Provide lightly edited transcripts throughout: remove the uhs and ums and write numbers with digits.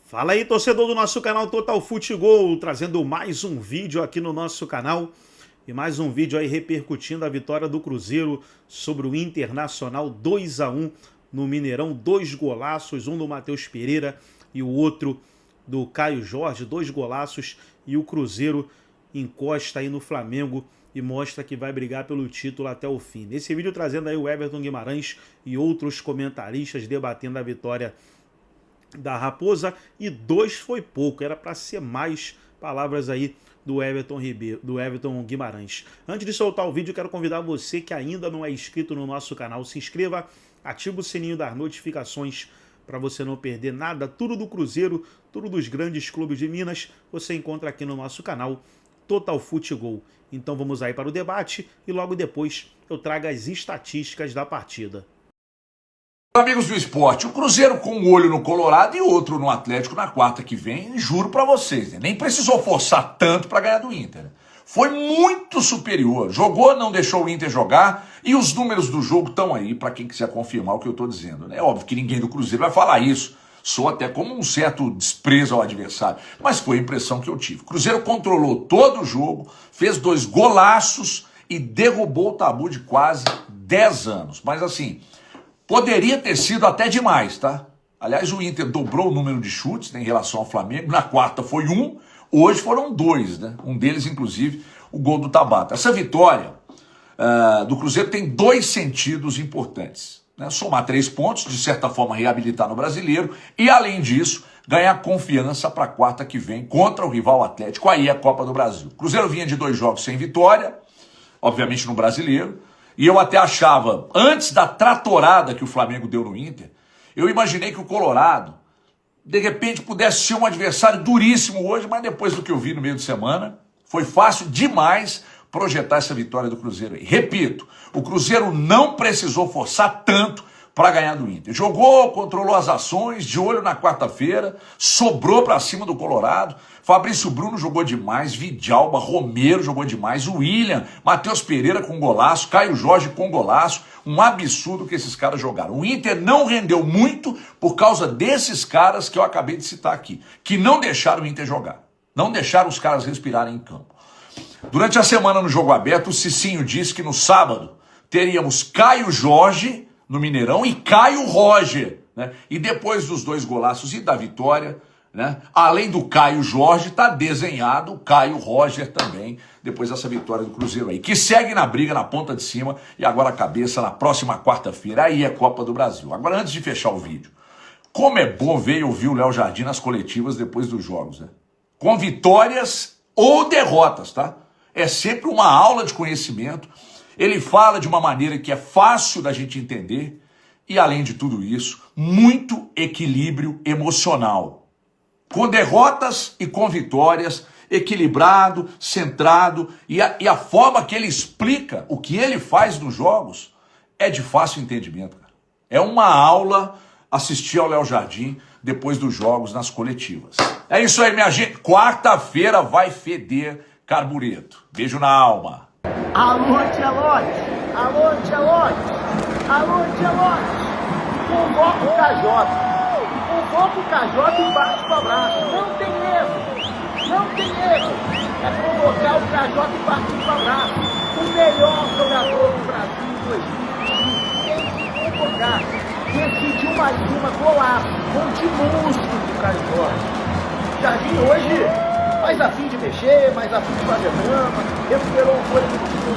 Fala aí, torcedor do nosso canal Total Futebol, trazendo mais um vídeo aqui no nosso canal e mais um vídeo aí repercutindo a vitória do Cruzeiro sobre o Internacional 2-1 no Mineirão. 2 golaços, um do Matheus Pereira e o outro do Caio Jorge, 2 golaços, e o Cruzeiro encosta aí no Flamengo e mostra que vai brigar pelo título até o fim. Nesse vídeo trazendo aí o Everton Guimarães e outros comentaristas debatendo a vitória da Raposa, e 2 foi pouco, era para ser mais. Palavras aí do Everton Guimarães. Antes de soltar o vídeo, quero convidar você que ainda não é inscrito no nosso canal, se inscreva, ativa o sininho das notificações para você não perder nada. Tudo do Cruzeiro, tudo dos grandes clubes de Minas, você encontra aqui no nosso canal Total Futebol. Então vamos aí para o debate e logo depois eu trago as estatísticas da partida. Amigos do esporte, o Cruzeiro com um olho no Colorado e outro no Atlético na quarta que vem, juro pra vocês, nem precisou forçar tanto pra ganhar do Inter. Foi muito superior, jogou, não deixou o Inter jogar, e os números do jogo estão aí pra quem quiser confirmar o que eu tô dizendo. É óbvio que ninguém do Cruzeiro vai falar isso, sou até como um certo desprezo ao adversário, mas foi a impressão que eu tive. O Cruzeiro controlou todo o jogo, fez 2 golaços e derrubou o tabu de quase 10 anos, mas assim, poderia ter sido até demais, tá? Aliás, o Inter dobrou o número de chutes, né, em relação ao Flamengo. Na quarta foi 1, hoje foram 2, né? Um deles, inclusive, o gol do Tabata. Essa vitória do Cruzeiro tem 2 sentidos importantes, né? Somar 3 pontos, de certa forma reabilitar no Brasileiro, e além disso, ganhar confiança para a quarta que vem contra o rival Atlético, aí é a Copa do Brasil. O Cruzeiro vinha de 2 jogos sem vitória, obviamente no Brasileiro, e eu até achava, antes da tratorada que o Flamengo deu no Inter, eu imaginei que o Colorado, de repente, pudesse ser um adversário duríssimo hoje, mas depois do que eu vi no meio de semana, foi fácil demais projetar essa vitória do Cruzeiro aí. Repito, o Cruzeiro não precisou forçar tanto para ganhar do Inter. Jogou, controlou as ações, de olho na quarta-feira, sobrou para cima do Colorado. Fabrício Bruno jogou demais, Vidalba, Romero jogou demais, o William, Matheus Pereira com golaço, Caio Jorge com golaço. Um absurdo que esses caras jogaram. O Inter não rendeu muito por causa desses caras que eu acabei de citar aqui, que não deixaram o Inter jogar, não deixaram os caras respirarem em campo. Durante a semana no Jogo Aberto, o Cicinho disse que no sábado teríamos Caio Jorge no Mineirão e Caio Roger, né? E depois dos 2 golaços e da vitória, né? Além do Caio Jorge, tá desenhado o Caio Roger também, depois dessa vitória do Cruzeiro aí, que segue na briga, na ponta de cima, e agora a cabeça na próxima quarta-feira, aí é Copa do Brasil. Agora, antes de fechar o vídeo, como é bom ver e ouvir o Léo Jardim nas coletivas depois dos jogos, né? Com vitórias ou derrotas, tá? É sempre uma aula de conhecimento. Ele fala de uma maneira que é fácil da gente entender e, além de tudo isso, muito equilíbrio emocional. Com derrotas e com vitórias, equilibrado, centrado, e a forma que ele explica o que ele faz nos jogos é de fácil entendimento, cara. É uma aula assistir ao Léo Jardim depois dos jogos nas coletivas. É isso aí, minha gente. Quarta-feira vai feder carbureto. Beijo na alma. Alô, Ancelotti! Alô, Ancelotti! Alô, Ancelotti! Convoca o KJ! Convoca o KJ e bate pro abraço! Não tem erro! Não tem erro! É convocar o KJ e partir pro abraço! O melhor jogador do Brasil em 2021 tem que convocar! Decidiu mais uma, golaço! Gol de monstro do Caio Jorge! Jardim hoje mais a fim de mexer, mais a fim de fazer drama, recuperou o fôlego do time,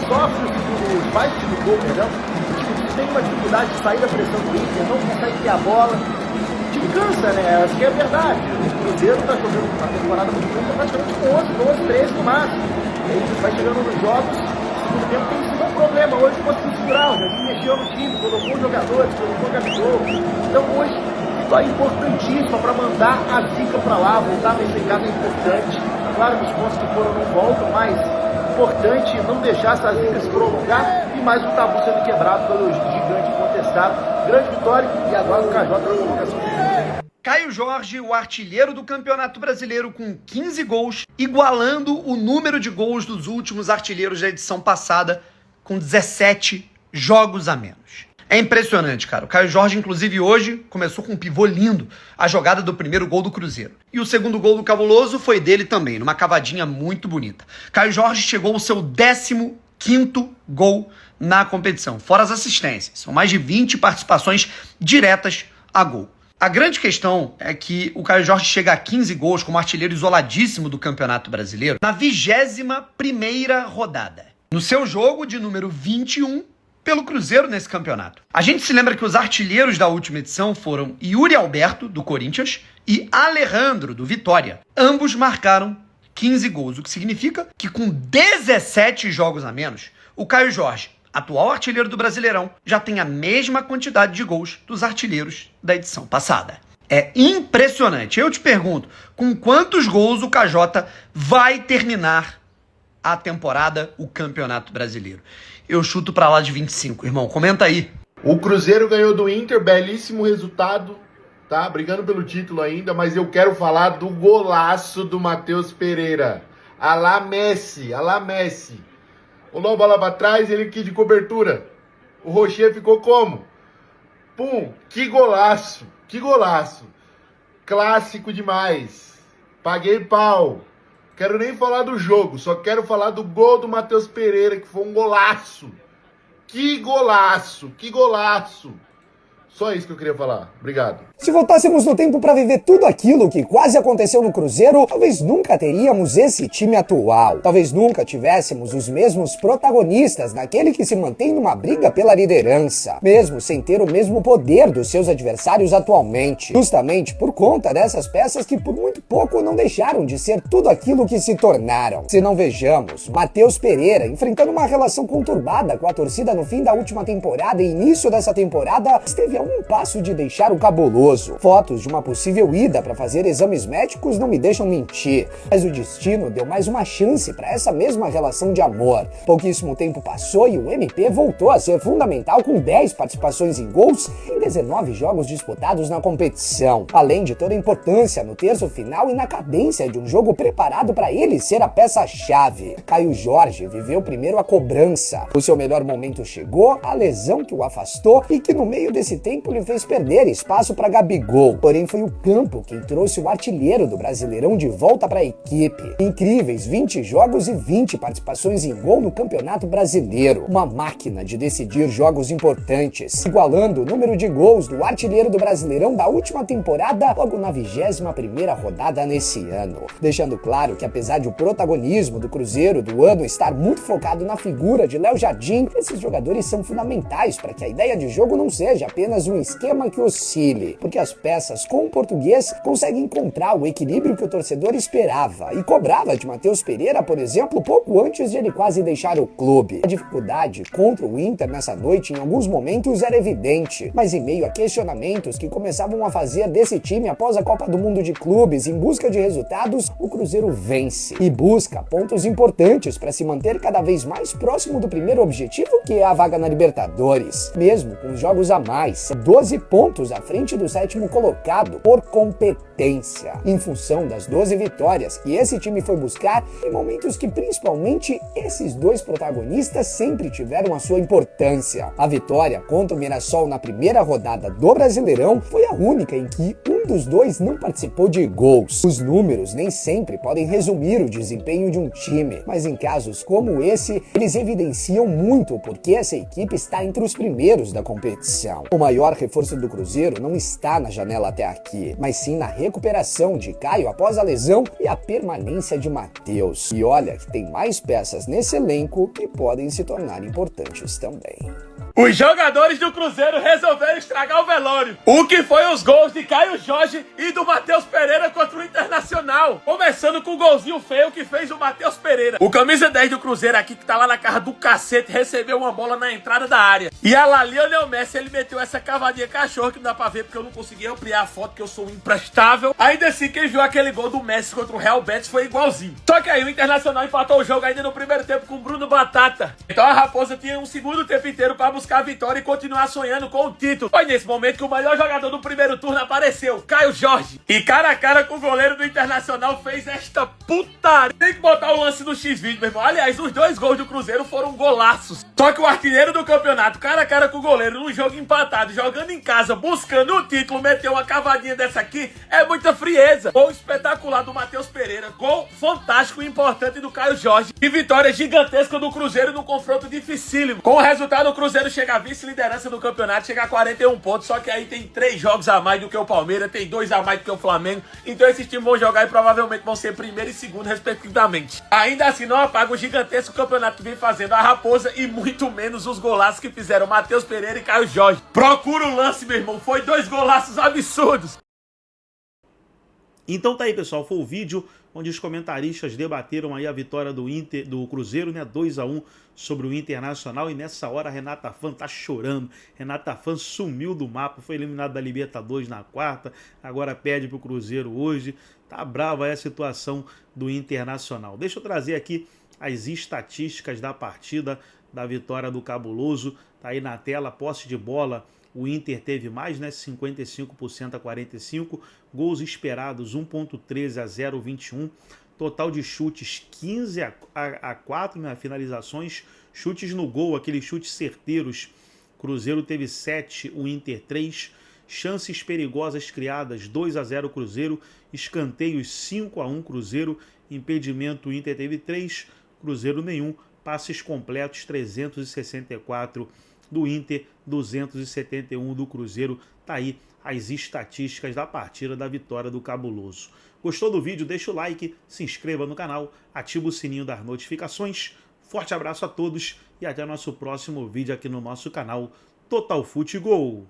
sofre o faz o time gol, perdão. O time tem uma dificuldade de sair da pressão do Inter, não consegue ter a bola. O time cansa, né? Acho que é verdade. O Cruzeiro está jogando uma temporada muito longa, praticamente com 11, 13 no máximo. E aí vai chegando nos jogos, o segundo tempo tem sido um problema. Hoje conseguiu segurar, o Jardim mexeu no time, colocou jogadores, colocou Gabigol. Então hoje, vitória importantíssima para mandar a zica para lá, voltar nesse caso é importante. Claro que os pontos que foram não voltam, mas importante não deixar essa zica se prolongar e mais um tabu sendo quebrado pelo gigante incontestado. Grande vitória e agora o KJ na convocação. Caio Jorge, o artilheiro do Campeonato Brasileiro com 15 gols, igualando o número de gols dos últimos artilheiros da edição passada com 17 jogos a menos. É impressionante, cara. O Caio Jorge, inclusive, hoje começou com um pivô lindo, a jogada do primeiro gol do Cruzeiro. E o segundo gol do Cabuloso foi dele também, numa cavadinha muito bonita. Caio Jorge chegou ao seu 15º gol na competição, fora as assistências. São mais de 20 participações diretas a gol. A grande questão é que o Caio Jorge chega a 15 gols como artilheiro isoladíssimo do Campeonato Brasileiro na 21ª rodada. No seu jogo de número 21 pelo Cruzeiro nesse campeonato. A gente se lembra que os artilheiros da última edição foram Yuri Alberto, do Corinthians, e Alejandro, do Vitória. Ambos marcaram 15 gols, o que significa que com 17 jogos a menos, o Caio Jorge, atual artilheiro do Brasileirão, já tem a mesma quantidade de gols dos artilheiros da edição passada. É impressionante. Eu te pergunto, com quantos gols o KJ vai terminar a temporada, o Campeonato Brasileiro? Eu chuto pra lá de 25, irmão. Comenta aí. O Cruzeiro ganhou do Inter, belíssimo resultado, tá? Brigando pelo título ainda, mas eu quero falar do golaço do Matheus Pereira. Alá Messi, alá Messi. Rolou a bola pra trás, ele aqui de cobertura. O Rocher ficou como? Pum, que golaço, que golaço. Clássico demais. Paguei pau. Quero nem falar do jogo, só quero falar do gol do Matheus Pereira, que foi um golaço. Que golaço, que golaço. Só isso que eu queria falar. Obrigado. Se voltássemos no tempo para viver tudo aquilo que quase aconteceu no Cruzeiro, talvez nunca teríamos esse time atual. Talvez nunca tivéssemos os mesmos protagonistas naquele que se mantém numa briga pela liderança, mesmo sem ter o mesmo poder dos seus adversários atualmente. Justamente por conta dessas peças que por muito pouco não deixaram de ser tudo aquilo que se tornaram. Se não vejamos, Matheus Pereira enfrentando uma relação conturbada com a torcida no fim da última temporada e início dessa temporada, esteve a um passo de deixar o cabuloso. Fotos de uma possível ida para fazer exames médicos não me deixam mentir, mas o destino deu mais uma chance para essa mesma relação de amor. Pouquíssimo tempo passou e o MP voltou a ser fundamental com 10 participações em gols em 19 jogos disputados na competição, além de toda a importância no terço final e na cadência de um jogo preparado para ele ser a peça-chave. Caio Jorge viveu primeiro a cobrança. O seu melhor momento chegou, a lesão que o afastou e que no meio desse tempo lhe fez perder espaço para Gabigol. Porém, foi o campo quem trouxe o artilheiro do Brasileirão de volta para a equipe. Incríveis 20 jogos e 20 participações em gol no Campeonato Brasileiro. Uma máquina de decidir jogos importantes, igualando o número de gols do artilheiro do Brasileirão da última temporada, logo na 21ª rodada nesse ano. Deixando claro que apesar de o protagonismo do Cruzeiro do ano estar muito focado na figura de Léo Jardim, esses jogadores são fundamentais para que a ideia de jogo não seja apenas um esquema que oscile, porque as peças com o português conseguem encontrar o equilíbrio que o torcedor esperava e cobrava de Matheus Pereira, por exemplo, pouco antes de ele quase deixar o clube. A dificuldade contra o Inter nessa noite em alguns momentos era evidente, mas em meio a questionamentos que começavam a fazer desse time após a Copa do Mundo de Clubes em busca de resultados, o Cruzeiro vence e busca pontos importantes para se manter cada vez mais próximo do primeiro objetivo, que é a vaga na Libertadores, mesmo com os jogos a mais, 12 pontos à frente do 7º colocado por competência, em função das 12 vitórias que esse time foi buscar em momentos que principalmente esses dois protagonistas sempre tiveram a sua importância. A vitória contra o Mirassol na primeira rodada do Brasileirão foi a única em que um dos dois não participou de gols. Os números nem sempre podem resumir o desempenho de um time, mas em casos como esse, eles evidenciam muito porque essa equipe está entre os primeiros da competição. O maior reforço do Cruzeiro não está na janela até aqui, mas sim na recuperação de Caio após a lesão e a permanência de Matheus. E olha que tem mais peças nesse elenco que podem se tornar importantes também. Os jogadores do Cruzeiro resolveram estragar o velório. O que foi os gols de Caio Jorge e do Matheus Pereira contra o Internacional. Começando com o golzinho feio que fez o Matheus Pereira. O camisa 10 do Cruzeiro aqui, que tá lá na casa do cacete, recebeu uma bola na entrada da área. E a lá Lionel Messi, ele meteu essa cavadinha cachorro que não dá pra ver porque eu não consegui ampliar a foto, que eu sou imprestável. Ainda assim, quem viu aquele gol do Messi contra o Real Betis foi igualzinho. Só que aí o Internacional empatou o jogo ainda no primeiro tempo com o Bruno Batata. Então a Raposa tinha um segundo tempo inteiro pra buscar buscar a vitória e continuar sonhando com o título. Foi nesse momento que o melhor jogador do primeiro turno apareceu, Caio Jorge. E cara a cara com o goleiro do Internacional fez esta putaria. Tem que botar o lance no X-Vídeo, meu irmão. Aliás, os 2 gols do Cruzeiro foram golaços. Só que o artilheiro do campeonato, cara a cara com o goleiro, num jogo empatado, jogando em casa, buscando o título, meteu uma cavadinha dessa aqui, é muita frieza. Gol espetacular do Matheus Pereira, gol fantástico e importante do Caio Jorge. E vitória gigantesca do Cruzeiro no confronto dificílimo. Com o resultado, o Cruzeiro chega à vice-liderança do campeonato, chega a 41 pontos, só que aí tem 3 jogos a mais do que o Palmeiras, tem 2 a mais do que o Flamengo, então esses times vão jogar e provavelmente vão ser primeiro e segundo, respectivamente. Ainda assim, não apaga o gigantesco campeonato que vem fazendo a Raposa e muito menos os golaços que fizeram Matheus Pereira e Caio Jorge. Procura o lance, meu irmão, foi 2 golaços absurdos. Então tá aí, pessoal, foi o vídeo onde os comentaristas debateram aí a vitória do Cruzeiro, né, 2-1 sobre o Internacional, e nessa hora a Renata Fã tá chorando. Renata Fã sumiu do mapa, foi eliminado da Libertadores na quarta, agora perde pro Cruzeiro hoje. Tá brava aí a situação do Internacional. Deixa eu trazer aqui as estatísticas da partida da vitória do Cabuloso. Tá aí na tela, posse de bola, o Inter teve mais, né, 55% a 45%, gols esperados 1.13 a 0,21, total de chutes 15 a 4, né, finalizações, chutes no gol, aqueles chutes certeiros, Cruzeiro teve 7, o Inter 3, chances perigosas criadas 2-0 Cruzeiro, escanteios 5-1 Cruzeiro, impedimento o Inter teve 3, Cruzeiro nenhum, passes completos 364 do Inter, 271 do Cruzeiro. Tá aí as estatísticas da partida da vitória do Cabuloso. Gostou do vídeo? Deixa o like, se inscreva no canal, ativa o sininho das notificações. Forte abraço a todos e até nosso próximo vídeo aqui no nosso canal Total Futebol.